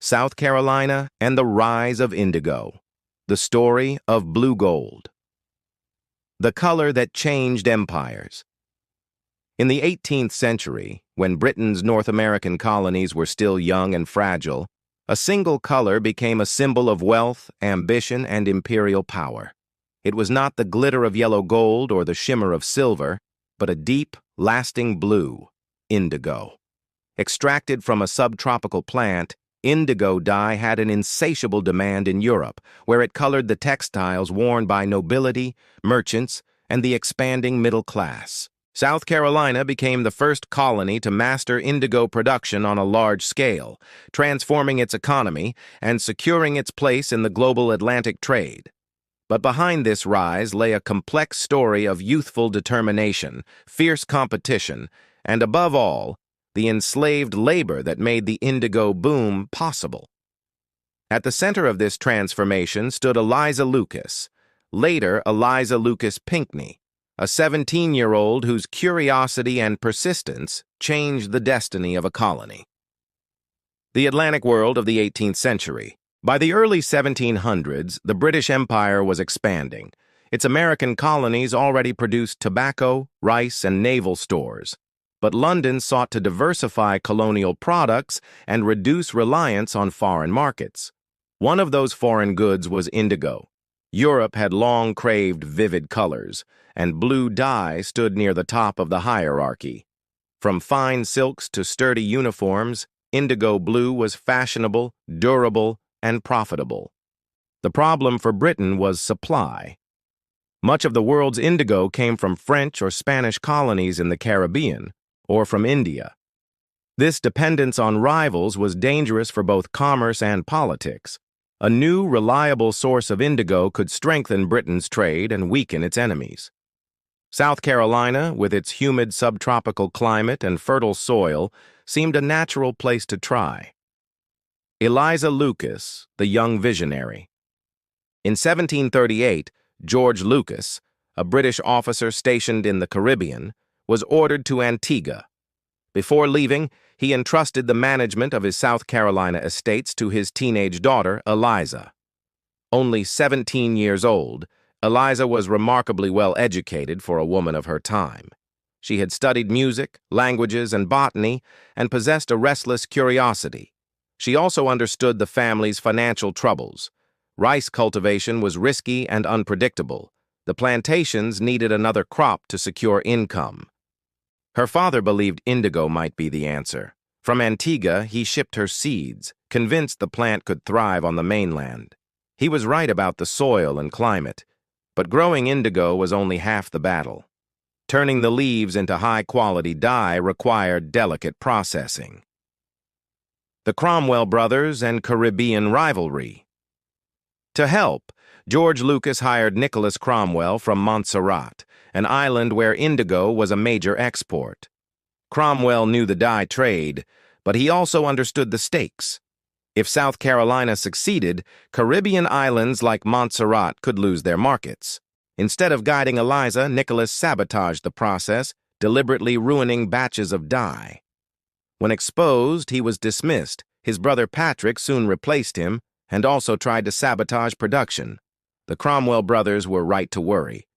South Carolina, and the rise of indigo. The story of blue gold. The color that changed empires. In the 18th century, when Britain's North American colonies were still young and fragile, a single color became a symbol of wealth, ambition, and imperial power. It was not the glitter of yellow gold or the shimmer of silver, but a deep, lasting blue, indigo. Extracted from a subtropical plant, indigo dye had an insatiable demand in Europe, where it colored the textiles worn by nobility, merchants, and the expanding middle class. South Carolina became the first colony to master indigo production on a large scale, transforming its economy and securing its place in the global Atlantic trade. But behind this rise lay a complex story of youthful determination, fierce competition, and above all, the enslaved labor that made the indigo boom possible. At the center of this transformation stood Eliza Lucas, later Eliza Lucas Pinckney, a 17-year-old whose curiosity and persistence changed the destiny of a colony. The Atlantic world of the 18th century. By the early 1700s, the British Empire was expanding. Its American colonies already produced tobacco, rice, and naval stores. But London sought to diversify colonial products and reduce reliance on foreign markets. One of those foreign goods was indigo. Europe had long craved vivid colors, and blue dye stood near the top of the hierarchy. From fine silks to sturdy uniforms, indigo blue was fashionable, durable, and profitable. The problem for Britain was supply. Much of the world's indigo came from French or Spanish colonies in the Caribbean, or from India. This dependence on rivals was dangerous for both commerce and politics. A new, reliable source of indigo could strengthen Britain's trade and weaken its enemies. South Carolina, with its humid subtropical climate and fertile soil, seemed a natural place to try. Eliza Lucas, the young visionary. In 1738, George Lucas, a British officer stationed in the Caribbean, was ordered to Antigua. Before leaving, he entrusted the management of his South Carolina estates to his teenage daughter, Eliza. Only 17 years old, Eliza was remarkably well educated for a woman of her time. She had studied music, languages, and botany, and possessed a restless curiosity. She also understood the family's financial troubles. Rice cultivation was risky and unpredictable. The plantations needed another crop to secure income. Her father believed indigo might be the answer. From Antigua, he shipped her seeds, convinced the plant could thrive on the mainland. He was right about the soil and climate, but growing indigo was only half the battle. Turning the leaves into high-quality dye required delicate processing. The Cromwell brothers and Caribbean rivalry. To help, George Lucas hired Nicholas Cromwell from Montserrat, an island where indigo was a major export. Cromwell knew the dye trade, but he also understood the stakes. If South Carolina succeeded, Caribbean islands like Montserrat could lose their markets. Instead of guiding Eliza, Nicholas sabotaged the process, deliberately ruining batches of dye. When exposed, he was dismissed. His brother Patrick soon replaced him and also tried to sabotage production. The Cromwell brothers were right to worry.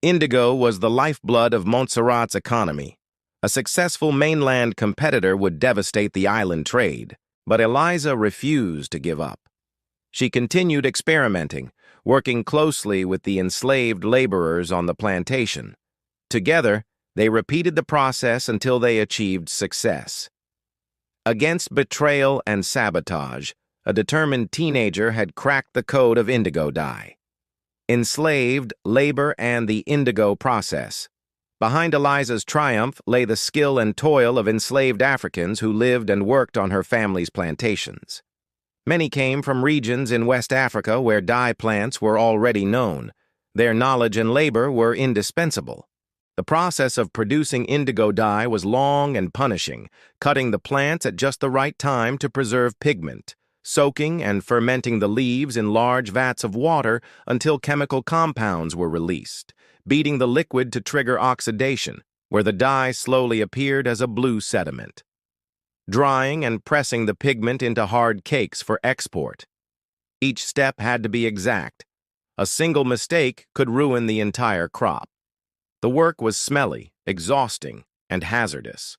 Indigo was the lifeblood of Montserrat's economy. A successful mainland competitor would devastate the island trade, but Eliza refused to give up. She continued experimenting, working closely with the enslaved laborers on the plantation. Together, they repeated the process until they achieved success. Against betrayal and sabotage, a determined teenager had cracked the code of indigo dye. Enslaved, labor, and the indigo process. Behind Eliza's triumph lay the skill and toil of enslaved Africans who lived and worked on her family's plantations. Many came from regions in West Africa where dye plants were already known. Their knowledge and labor were indispensable. The process of producing indigo dye was long and punishing, cutting the plants at just the right time to preserve pigment, soaking and fermenting the leaves in large vats of water until chemical compounds were released, beating the liquid to trigger oxidation, where the dye slowly appeared as a blue sediment. drying and pressing the pigment into hard cakes for export. Each step had to be exact. A single mistake could ruin the entire crop. The work was smelly, exhausting, and hazardous.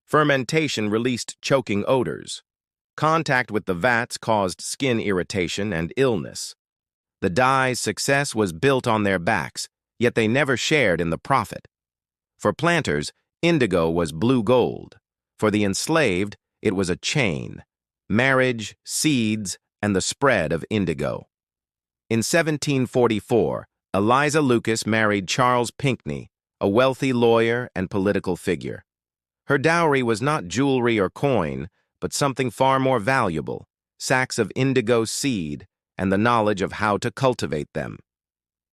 Fermentation released choking odors. Contact with the vats caused skin irritation and illness. The dye's success was built on their backs, yet they never shared in the profit. For planters, indigo was blue gold. For the enslaved, it was a chain: marriage, seeds, and the spread of indigo. In 1744, Eliza Lucas married Charles Pinckney, a wealthy lawyer and political figure. Her dowry was not jewelry or coin, but something far more valuable: sacks of indigo seed and the knowledge of how to cultivate them.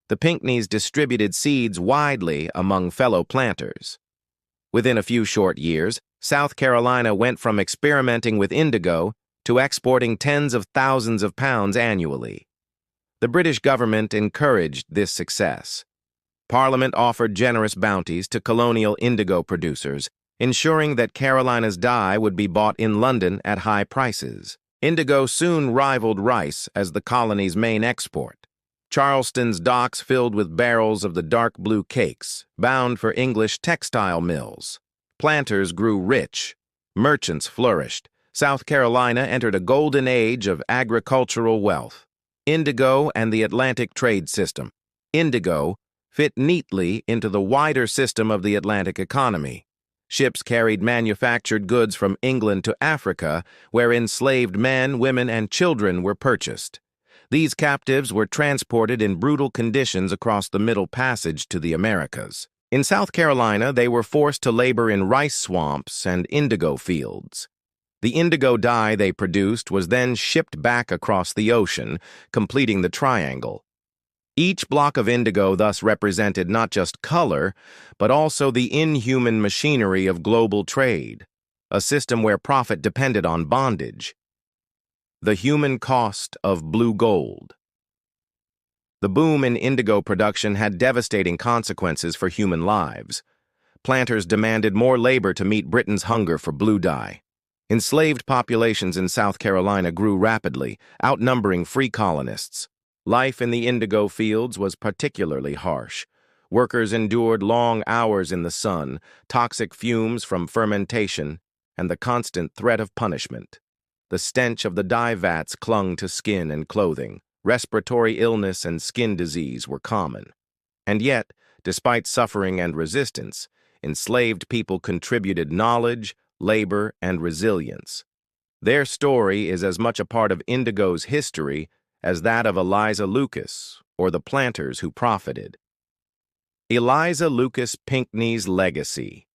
The Pinckneys distributed seeds widely among fellow planters. Within a few short years, South Carolina went from experimenting with indigo to exporting tens of thousands of pounds annually. The British government encouraged this success. Parliament offered generous bounties to colonial indigo producers, ensuring that Carolina's dye would be bought in London at high prices. Indigo soon rivaled rice as the colony's main export. Charleston's docks filled with barrels of the dark blue cakes, bound for English textile mills. Planters grew rich. Merchants flourished. South Carolina entered a golden age of agricultural wealth. Indigo and the Atlantic trade system. Indigo fit neatly into the wider system of the Atlantic economy. Ships carried manufactured goods from England to Africa, where enslaved men, women, and children were purchased. These captives were transported in brutal conditions across the Middle Passage to the Americas. In South Carolina, they were forced to labor in rice swamps and indigo fields. The indigo dye they produced was then shipped back across the ocean, completing the triangle. Each block of indigo thus represented not just color, but also the inhuman machinery of global trade, a system where profit depended on bondage. The human cost of blue gold. The boom in indigo production had devastating consequences for human lives. Planters demanded more labor to meet Britain's hunger for blue dye. Enslaved populations in South Carolina grew rapidly, outnumbering free colonists. Life in the indigo fields was particularly harsh. Workers endured long hours in the sun, toxic fumes from fermentation, and the constant threat of punishment. The stench of the dye vats clung to skin and clothing. Respiratory illness and skin disease were common. And yet, despite suffering and resistance, enslaved people contributed knowledge, labor, and resilience. Their story is as much a part of indigo's history as that of Eliza Lucas or the planters who profited. Eliza Lucas Pinckney's legacy.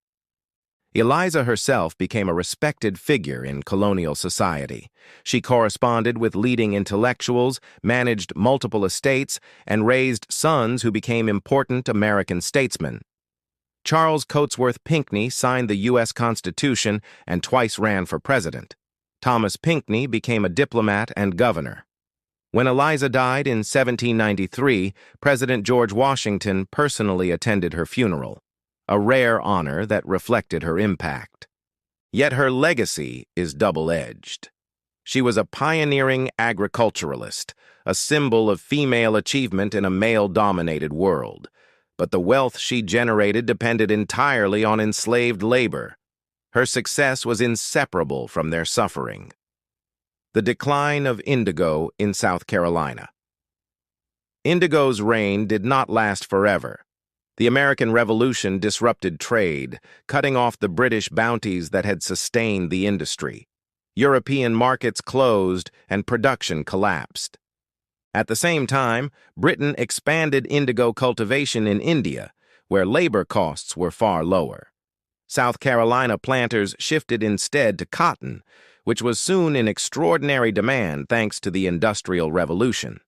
Eliza herself became a respected figure in colonial society. She corresponded with leading intellectuals, managed multiple estates, and raised sons who became important American statesmen. Charles Cotesworth Pinckney signed the U.S. Constitution and twice ran for president. Thomas Pinckney became a diplomat and governor. When Eliza died in 1793, President George Washington personally attended her funeral, a rare honor that reflected her impact. Yet her legacy is double-edged. She was a pioneering agriculturalist, a symbol of female achievement in a male-dominated world. But the wealth she generated depended entirely on enslaved labor. Her success was inseparable from their suffering. The decline of indigo in South Carolina. Indigo's reign did not last forever. The American Revolution disrupted trade, cutting off the British bounties that had sustained the industry. European markets closed and production collapsed. At the same time, Britain expanded indigo cultivation in India, where labor costs were far lower. South Carolina planters shifted instead to cotton, which was soon in extraordinary demand thanks to the Industrial Revolution.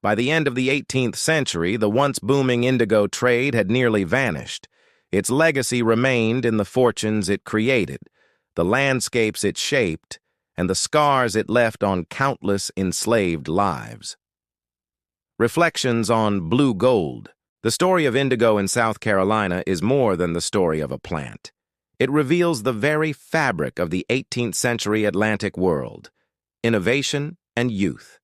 By the end of the 18th century, the once booming indigo trade had nearly vanished. Its legacy remained in the fortunes it created, the landscapes it shaped, and the scars it left on countless enslaved lives. Reflections on blue gold. The story of indigo in South Carolina is more than the story of a plant. It reveals the very fabric of the 18th century Atlantic world: innovation and youth.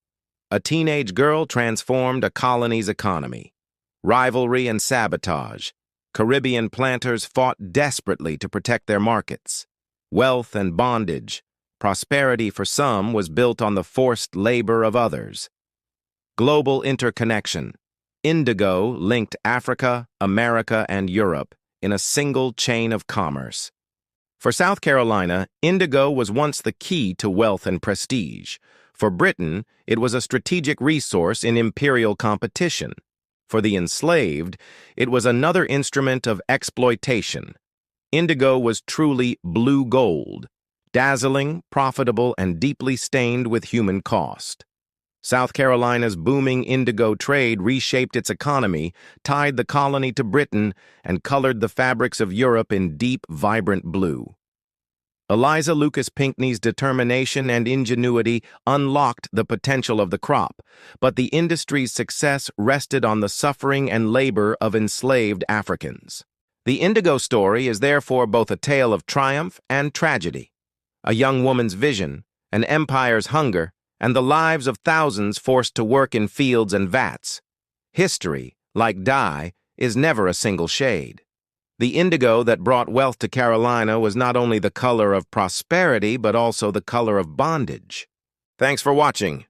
A teenage girl transformed a colony's economy. Rivalry and sabotage. Caribbean planters fought desperately to protect their markets. Wealth and bondage. Prosperity for some was built on the forced labor of others. Global interconnection. Indigo linked Africa, America, and Europe in a single chain of commerce. For South Carolina, indigo was once the key to wealth and prestige. For Britain, it was a strategic resource in imperial competition. For the enslaved, it was another instrument of exploitation. Indigo was truly blue gold, dazzling, profitable, and deeply stained with human cost. South Carolina's booming indigo trade reshaped its economy, tied the colony to Britain, and colored the fabrics of Europe in deep, vibrant blue. Eliza Lucas Pinckney's determination and ingenuity unlocked the potential of the crop, but the industry's success rested on the suffering and labor of enslaved Africans. The indigo story is therefore both a tale of triumph and tragedy, a young woman's vision, an empire's hunger, and the lives of thousands forced to work in fields and vats. History, like dye, is never a single shade. The indigo that brought wealth to Carolina was not only the color of prosperity, but also the color of bondage. Thanks for watching.